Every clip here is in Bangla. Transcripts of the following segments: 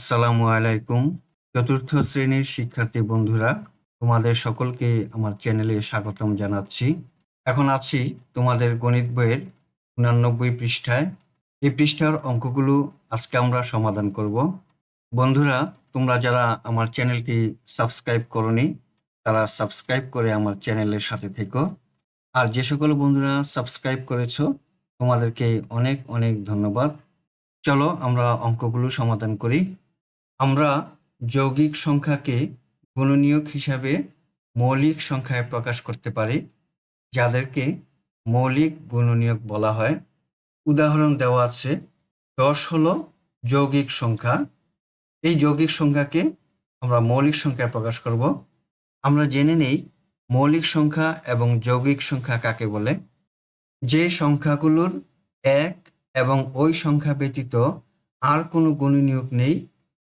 আসসালামু আলাইকুম। চতুর্থ শ্রেণীর শিক্ষার্থী বন্ধুরা, তোমাদের সকলকে আমার চ্যানেলে স্বাগতম জানাচ্ছি। এখন আছি তোমাদের গণিত বইয়ের 89 পৃষ্ঠায়। এই পৃষ্ঠার অঙ্কগুলো আজকে আমরা সমাধান করব। বন্ধুরা, তোমরা যারা আমার চ্যানেলটি সাবস্ক্রাইব করনি, তারা সাবস্ক্রাইব করে আমার চ্যানেলের সাথে থেকো। আর যে সকল বন্ধুরা সাবস্ক্রাইব করেছো, তোমাদেরকে অনেক অনেক ধন্যবাদ। চলো আমরা অঙ্কগুলো সমাধান করি। আমরা যৌগিক সংখ্যাকে গুণনীয়ক হিসাবে মৌলিক সংখ্যায় প্রকাশ করতে পারি, যাদেরকে মৌলিক গুণনীয়ক বলা হয়। উদাহরণ দেওয়া আছে। 10 হলো যৌগিক সংখ্যা। এই যৌগিক সংখ্যাকে আমরা মৌলিক সংখ্যায় প্রকাশ করব। আমরা জেনে নেই মৌলিক সংখ্যা এবং যৌগিক সংখ্যা কাকে বলে। যে সংখ্যাগুলোর এক এবং ওই সংখ্যা ব্যতীত আর কোনো গুণনীয়ক নেই,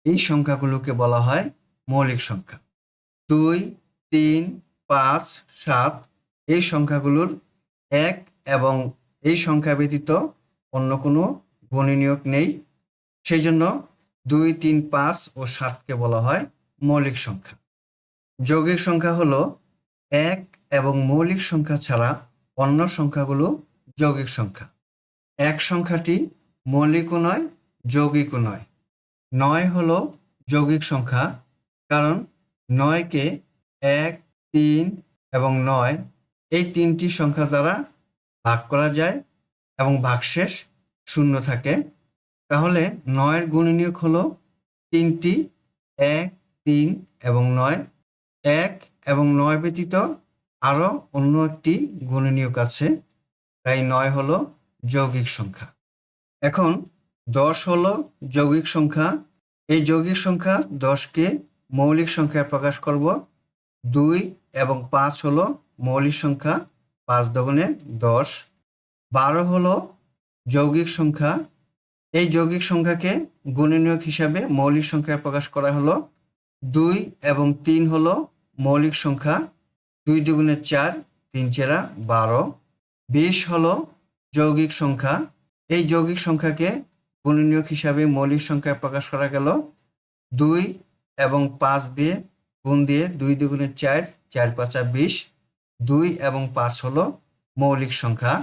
এই সংখ্যাগুলোকে বলা হয় মৌলিক সংখ্যা। 2, 3, 5, 7 এই সংখ্যাগুলোর এক এবং এই সংখ্যা ব্যতীত অন্য কোনো গুণনীয়ক নেই, সেই জন্য 2, 3, 5 ও 7কে বলা হয় মৌলিক সংখ্যা। যৌগিক সংখ্যা হলো এক এবং মৌলিক সংখ্যা ছাড়া অন্য সংখ্যাগুলো যৌগিক সংখ্যা। এক সংখ্যাটি মৌলিকও নয়, যৌগিকও নয়। 9 হলো যৌগিক সংখ্যা, কারণ 9কে 1, 3 এবং 9 এই তিনটি সংখ্যা দ্বারা ভাগ করা যায় এবং ভাগশেষ 0 থাকে। তাহলে 9-এর গুণনীয়ক হলো তিনটি, 1, 3 এবং 9। 1 এবং 9 ব্যতীত আরও অন্য একটি গুণনীয়ক আছে, তাই 9 হলো যৌগিক সংখ্যা। এখন 10 হলো যৌগিক সংখ্যা। এই যৌগিক সংখ্যা 10কে মৌলিক সংখ্যায় প্রকাশ করব। 2 এবং 5 হলো মৌলিক সংখ্যা, 5 দুগুণে 10। 12 হলো যৌগিক সংখ্যা। এই যৌগিক সংখ্যাকে গুণনীয়ক হিসাবে মৌলিক সংখ্যায় প্রকাশ করা হলো। 2 এবং 3 হলো মৌলিক সংখ্যা, 2 দুগুণে 4, 3 চেরা 12। 20 হলো যৌগিক সংখ্যা। এই যৌগিক সংখ্যাকে গুণনীয়ক হিসাবে মৌলিক সংখ্যায় প্রকাশ করা গেল। 2 এবং 5 দিয়ে গুণ দিয়ে 2 দুগুণে 4, 4 পাঁচা 20। 2 এবং 5 হলো মৌলিক সংখ্যা।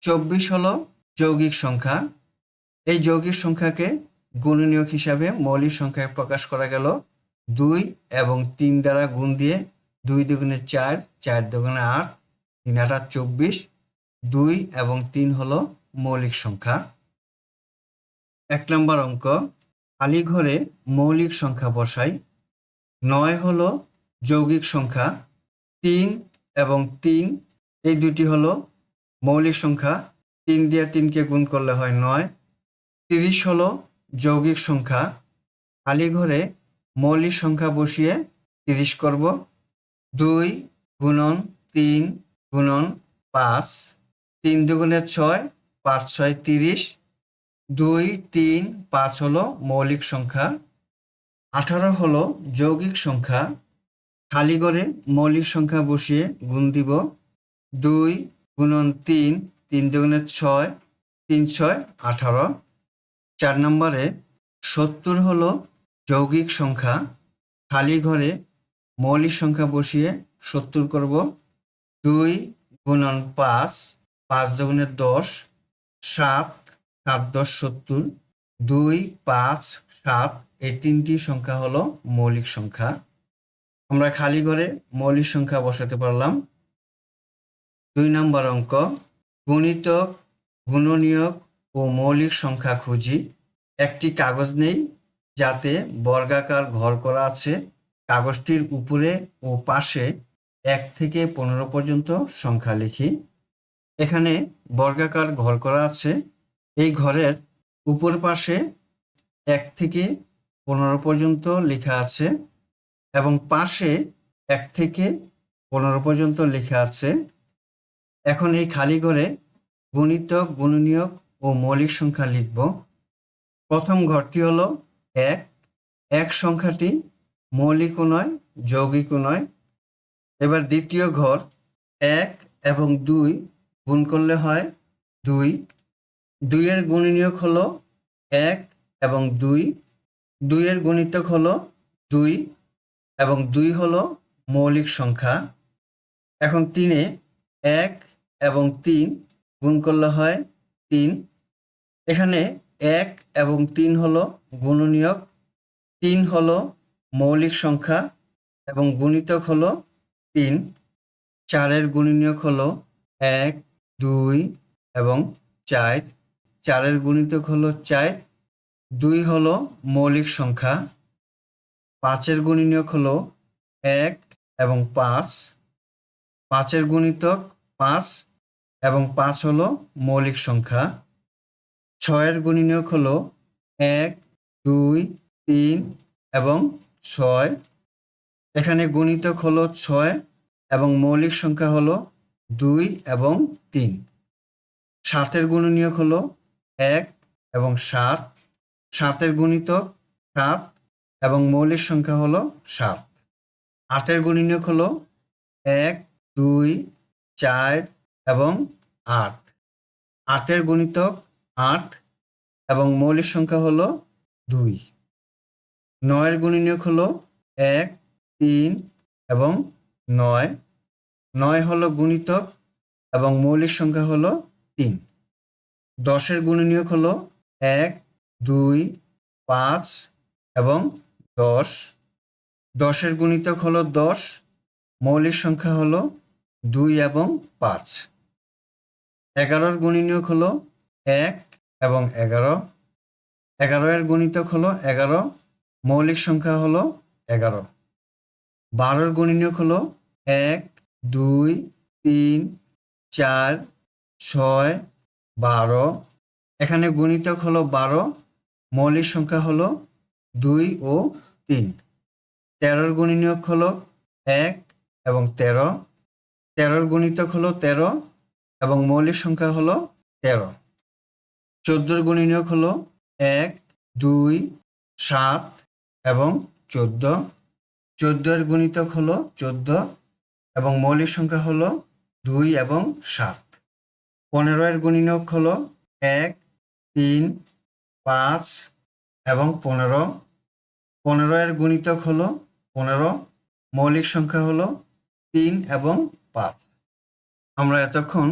24 হলো যৌগিক সংখ্যা। এই যৌগিক সংখ্যাকে গুণনীয়ক হিসাবে মৌলিক সংখ্যায় প্রকাশ করা গেল। 2 এবং 3 দ্বারা গুণ দিয়ে 2 দুগুণে 4, 4 দুগুণে 8, 3 আটা 24। 2 এবং 3 হলো মৌলিক সংখ্যা। 1 নম্বর অঙ্ক, খালি ঘরে মৌলিক সংখ্যা বসাই। 9 হলো যৌগিক সংখ্যা। 3 এবং 3 এই দুটি হলো মৌলিক সংখ্যা। 3 দিয়ে 3কে গুণ করলে হয় 9। 30 হলো যৌগিক সংখ্যা। খালি ঘরে মৌলিক সংখ্যা বসিয়ে 30 করব। 2 গুণন 3 গুণন 5, 3 দুগুণে 6, 5 6 30। 2, 3, 5 হলো মৌলিক সংখ্যা। 18 হলো যৌগিক সংখ্যা। খালি ঘরে মৌলিক সংখ্যা বসিয়ে গুণ দিব। 2 গুণন 3, 3 দুগুণে 6, 3 6 18। 4 নম্বরে 70 হলো যৌগিক সংখ্যা। খালি ঘরে মৌলিক সংখ্যা বসিয়ে 70 করব। 2 গুণন 5, 5 দুগুণে 10, 7 7 10 70। 2, 5, 7 এই তিনটি সংখ্যা হলো মৌলিক সংখ্যা। আমরা খালি ঘরে মৌলিক সংখ্যা বসাতে পারলাম। 2 নম্বর অঙ্ক, গুণিতক, গুণনীয়ক ও মৌলিক সংখ্যা খুঁজি। একটি কাগজ নেই যাতে বর্গাকার ঘর করা আছে। কাগজটির উপরে ও পাশে 1 থেকে 15 পর্যন্ত সংখ্যা লিখি। এখানে বর্গাকার ঘর করা আছে। এই ঘরের উপর পাশে 1 থেকে 15 পর্যন্ত লেখা আছে এবং পাশে 1 থেকে 15 পর্যন্ত লেখা আছে। এখন এই খালি ঘরে গুণিতক, গুণনীয়ক ও মৌলিক সংখ্যা লিখব। প্রথম ঘরটি হলো 1। 1 সংখ্যাটি মৌলিকও নয়, যৌগিকও নয়। এবার দ্বিতীয় ঘর, 1 এবং 2 গুণ করলে হয় 2। 2 এর গুণনীয়ক হলো 1 এবং 2। 2 এর গুণিতক হলো 2 এবং 2 হলো মৌলিক সংখ্যা। এখন 3 এ 1 এবং 3 গুণ করলে হয় 3। এখানে 1 এবং 3 হলো গুণনীয়ক, 3 হলো মৌলিক সংখ্যা এবং গুণিতক হলো 3। 4 এর গুণনীয়ক হলো 1, 2 এবং 4। 4 এর গুণিতক হলো 4। 2 হলো মৌলিক সংখ্যা। 5 এর গুণনীয়ক হলো 1 এবং 5। 5 এর গুণিতক 5 এবং 5 হলো মৌলিক সংখ্যা। 6 এর গুণনীয়ক হলো 1, 2, 3 এবং 6। এখানে গুণিতক হলো 6 এবং মৌলিক সংখ্যা হলো 2 এবং 3। 7 এর গুণনীয়ক হলো 1 এবং 7। 7 এর গুণিতক 7 এবং মৌলিক সংখ্যা হলো 7। 8 এর গুণনীয়ক হলো 1, 2, 4 এবং 8। 8 এর গুণিতক 8 এবং মৌলিক সংখ্যা হলো 2। 9 এর গুণনীয়ক হলো 1, 3 এবং 9। 9 হলো গুণিতক এবং মৌলিক সংখ্যা হলো 3। 10 এর গুণনীয়ক হলো 1, 2, 5 এবং 10। 10 এর গুণিতক হলো 10, মৌলিক সংখ্যা হলো 2 এবং 5। 11 এর গুণনীয়ক হলো 1 এবং 11। 11 এর গুণিতক হলো 11, মৌলিক সংখ্যা হলো 11। 12 এর গুণনীয়ক হলো 1, 2, 3, 4, 6, 12। এখানে গুণিতক হলো 12, মৌলিক সংখ্যা হলো 2 ও 3। 13 এর গুণনীয়ক হলো 1 এবং 13। 13 এর গুণিতক হলো 13 এবং মৌলিক সংখ্যা হলো 13। 14 এর গুণনীয়ক হলো 1, 2, 7 এবং 14। 14 এর গুণিতক হলো 14 এবং মৌলিক সংখ্যা হলো 2 এবং 7। 15 এর গুণনীয়ক হলো 1, 3, 5 এবং 15। 15 এর গুণিতক হলো 15, মৌলিক সংখ্যা হলো 3 এবং 5। আমরা এতক্ষণ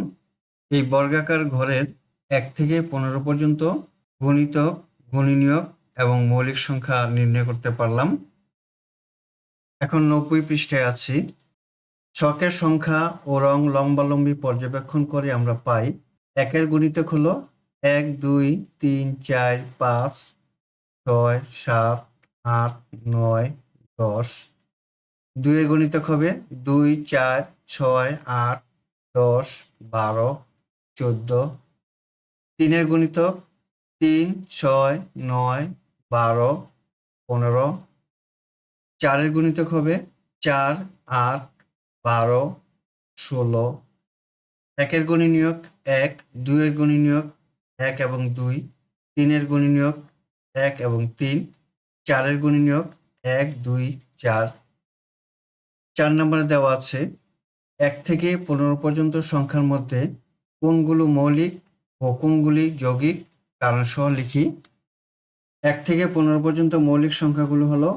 এই বর্গাকার ঘরের 1 থেকে 15 পর্যন্ত গুণিতক, গুণনীয়ক এবং মৌলিক সংখ্যা নির্ণয় করতে পারলাম। এখন 90 পৃষ্ঠায় আছি। ছকের সংখ্যা ও রং লম্বালম্বি পর্যবেক্ষণ করে আমরা পাই 1 এর গুণিতক হলো 1, 2, 3, 4, 5, 6, 7, 8, 9, 10। 2 এর গুণিতক হবে 2, 4, 6, 8, 10, 12, 14। 3 এর গুণিতক 3, 6, 9, 12, 15। 4 এর গুণিতক হবে 4, 8, 12, 16। 1 এর গুণনীয়ক 1, 2 এর গুণনীয়ক 1 এবং 2, 3 এর গুণনীয়ক 1 এবং 3, 4 এর গুণনীয়ক 1, 2, 4। 4 নম্বরে দেওয়া আছে 1 থেকে 15 পর্যন্ত সংখ্যার মধ্যে কোনগুলো মৌলিক ও কোনগুলি যৌগিক কারণসহ লিখি। 1 থেকে 15 পর্যন্ত মৌলিক সংখ্যাগুলো হলো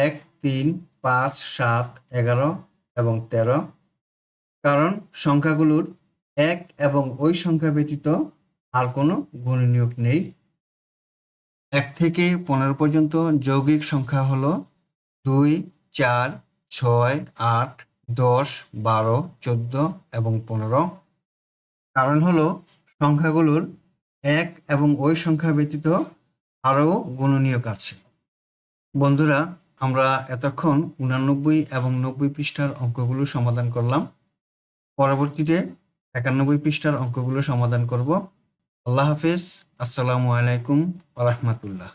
1, 3, 5, 7, 11 এবং 13। কারণ সংখ্যাগুলোর 1 এবং ওই সংখ্যা ব্যতীত আর কোনো গুণনীয়ক নেই। 1 থেকে 15 পর্যন্ত যৌগিক সংখ্যা হলো 2, 4, 6, 8, 10, 12, 14 এবং 15। কারণ হলো সংখ্যাগুলোর 1 এবং ওই সংখ্যা ব্যতীত আরও গুণনীয়ক আছে। বন্ধুরা, আমরা এতক্ষণ 89 এবং 90 পৃষ্ঠার অঙ্কগুলো সমাধান করলাম। পরবর্তীতে 91 পৃষ্ঠার অঙ্কগুলো সমাধান করব। আল্লাহ হাফেজ। আসসালামু আলাইকুম ওয়া রাহমাতুল্লাহ।